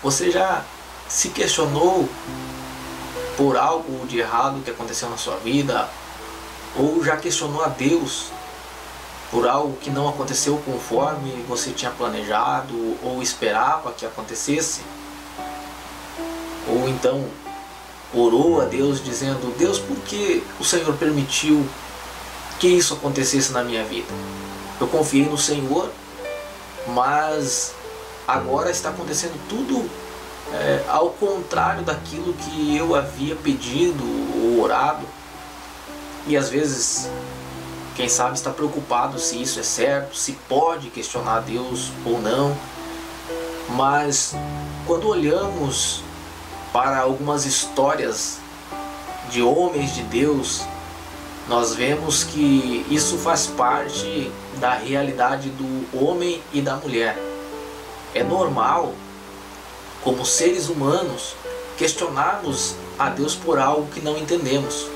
Você já se questionou por algo de errado que aconteceu na sua vida? Ou já questionou a Deus por algo que não aconteceu conforme você tinha planejado ou esperava que acontecesse? Ou então orou a Deus dizendo: Deus, por que o Senhor permitiu que isso acontecesse na minha vida? Eu confiei no Senhor, mas agora está acontecendo tudo ao contrário daquilo que eu havia pedido ou orado. E às vezes, quem sabe, está preocupado se isso é certo, se pode questionar Deus ou não. Mas quando olhamos para algumas histórias de homens de Deus, nós vemos que isso faz parte da realidade do homem e da mulher. É normal, como seres humanos, questionarmos a Deus por algo que não entendemos.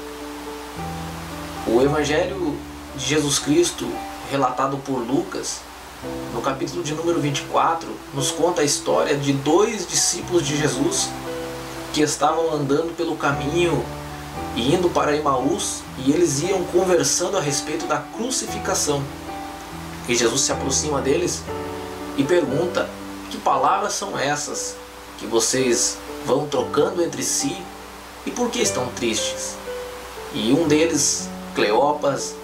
O Evangelho de Jesus Cristo, relatado por Lucas, no capítulo de número 24, nos conta a história de dois discípulos de Jesus que estavam andando pelo caminho e indo para Emaús, e eles iam conversando a respeito da crucificação. E Jesus se aproxima deles e pergunta: que palavras são essas que vocês vão trocando entre si, e por que estão tristes? E um deles, Cleopas,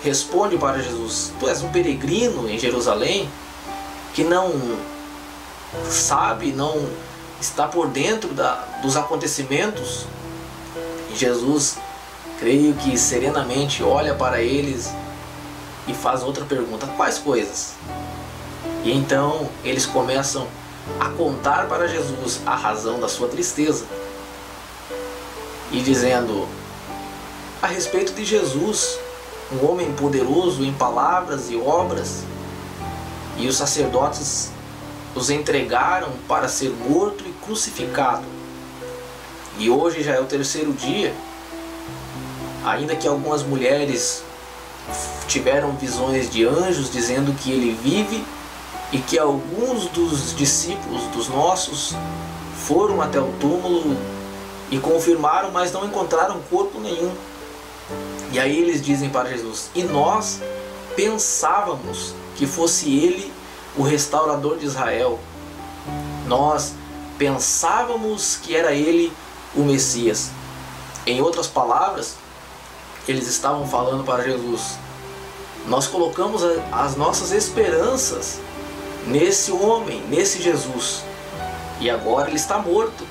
responde para Jesus: tu és um peregrino em Jerusalém que não sabe, não está por dentro dos acontecimentos? E Jesus, creio que serenamente, olha para eles e faz outra pergunta: quais coisas? E então eles começam a contar para Jesus a razão da sua tristeza, e dizendo a respeito de Jesus, um homem poderoso em palavras e obras, e os sacerdotes os entregaram para ser morto e crucificado. E hoje já é o terceiro dia, ainda que algumas mulheres tiveram visões de anjos dizendo que ele vive, e que alguns dos discípulos dos nossos foram até o túmulo e confirmaram, mas não encontraram corpo nenhum. E aí eles dizem para Jesus: e nós pensávamos que fosse ele o restaurador de Israel. Nós pensávamos que era ele o Messias. Em outras palavras, eles estavam falando para Jesus: nós colocamos as nossas esperanças nesse homem, nesse Jesus, e agora ele está morto.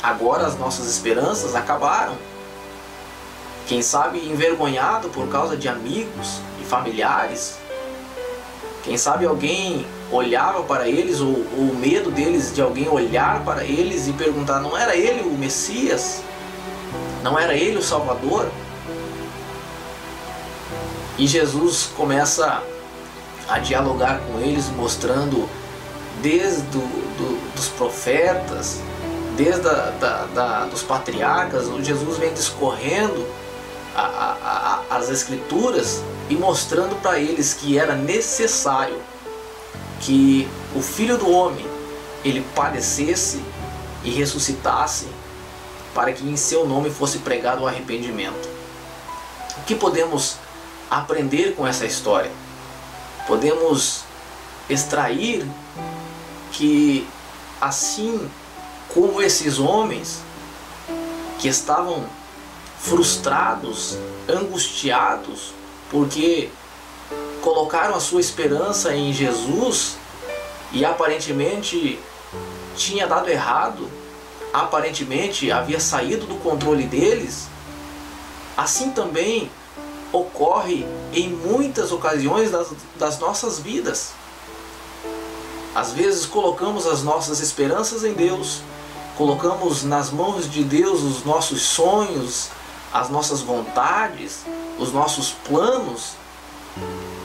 Agora as nossas esperanças acabaram. Quem sabe envergonhado por causa de amigos e familiares. Quem sabe alguém olhava para eles, ou o medo deles de alguém olhar para eles e perguntar: não era ele o Messias? Não era ele o Salvador? E Jesus começa a dialogar com eles, mostrando desde dos profetas, desde dos patriarcas. O Jesus vem discorrendo as escrituras e mostrando para eles que era necessário que o Filho do Homem ele padecesse e ressuscitasse, para que em seu nome fosse pregado o arrependimento. O que podemos aprender com essa história? Podemos extrair que, assim como esses homens que estavam frustrados, angustiados, porque colocaram a sua esperança em Jesus e aparentemente tinha dado errado, aparentemente havia saído do controle deles, assim também ocorre em muitas ocasiões das nossas vidas. Às vezes colocamos as nossas esperanças em Deus, colocamos nas mãos de Deus os nossos sonhos, as nossas vontades, os nossos planos,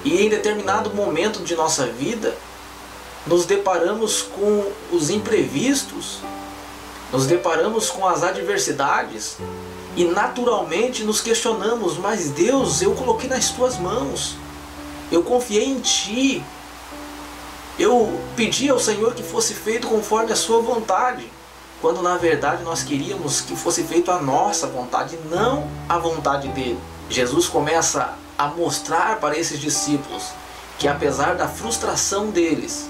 e em determinado momento de nossa vida nos deparamos com os imprevistos, nos deparamos com as adversidades, e naturalmente nos questionamos: mas Deus, eu coloquei nas tuas mãos, eu confiei em ti, Eu pedi ao Senhor que fosse feito conforme a sua vontade, quando na verdade nós queríamos que fosse feito a nossa vontade, não a vontade dele. Jesus começa a mostrar para esses discípulos que apesar da frustração deles,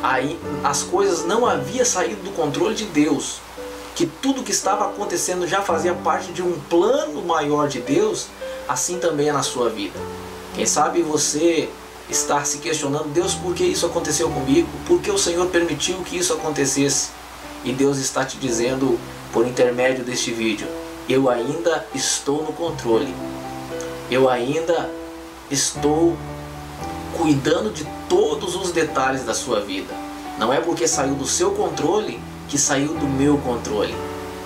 aí as coisas não haviam saído do controle de Deus, que tudo que estava acontecendo já fazia parte de um plano maior de Deus, assim também é na sua vida. Quem sabe você está se questionando: Deus, por que isso aconteceu comigo? Por que o Senhor permitiu que isso acontecesse? E Deus está te dizendo, por intermédio deste vídeo: eu ainda estou no controle. Eu ainda estou cuidando de todos os detalhes da sua vida. Não é porque saiu do seu controle que saiu do meu controle.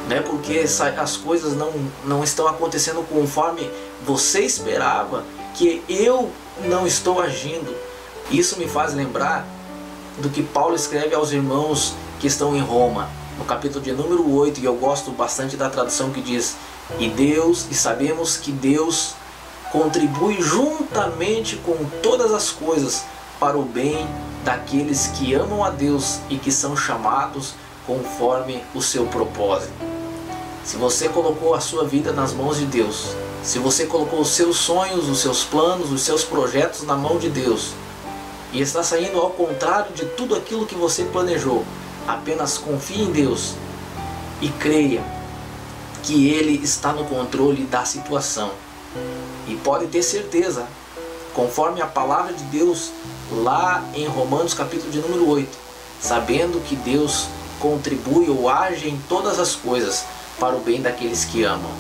Não é porque as coisas não estão acontecendo conforme você esperava que eu não estou agindo. Isso me faz lembrar do que Paulo escreve aos irmãos que estão em Roma, no capítulo de número 8, e eu gosto bastante da tradução que diz: e sabemos que Deus contribui juntamente com todas as coisas para o bem daqueles que amam a Deus e que são chamados conforme o seu propósito. Se você colocou a sua vida nas mãos de Deus, se você colocou os seus sonhos, os seus planos, os seus projetos na mão de Deus, e está saindo ao contrário de tudo aquilo que você planejou, apenas confie em Deus e creia que Ele está no controle da situação. E pode ter certeza, conforme a palavra de Deus lá em Romanos capítulo de número 8, sabendo que Deus contribui ou age em todas as coisas para o bem daqueles que amam.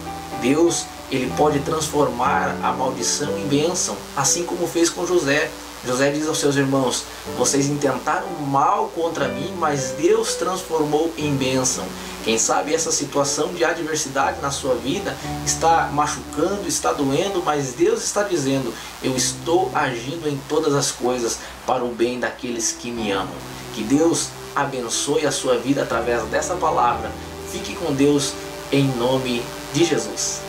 Deus, Ele pode transformar a maldição em bênção, assim como fez com José. José diz aos seus irmãos: vocês intentaram mal contra mim, mas Deus transformou em bênção. Quem sabe essa situação de adversidade na sua vida está machucando, está doendo, mas Deus está dizendo: eu estou agindo em todas as coisas para o bem daqueles que me amam. Que Deus abençoe a sua vida através dessa palavra. Fique com Deus em nome de Jesus.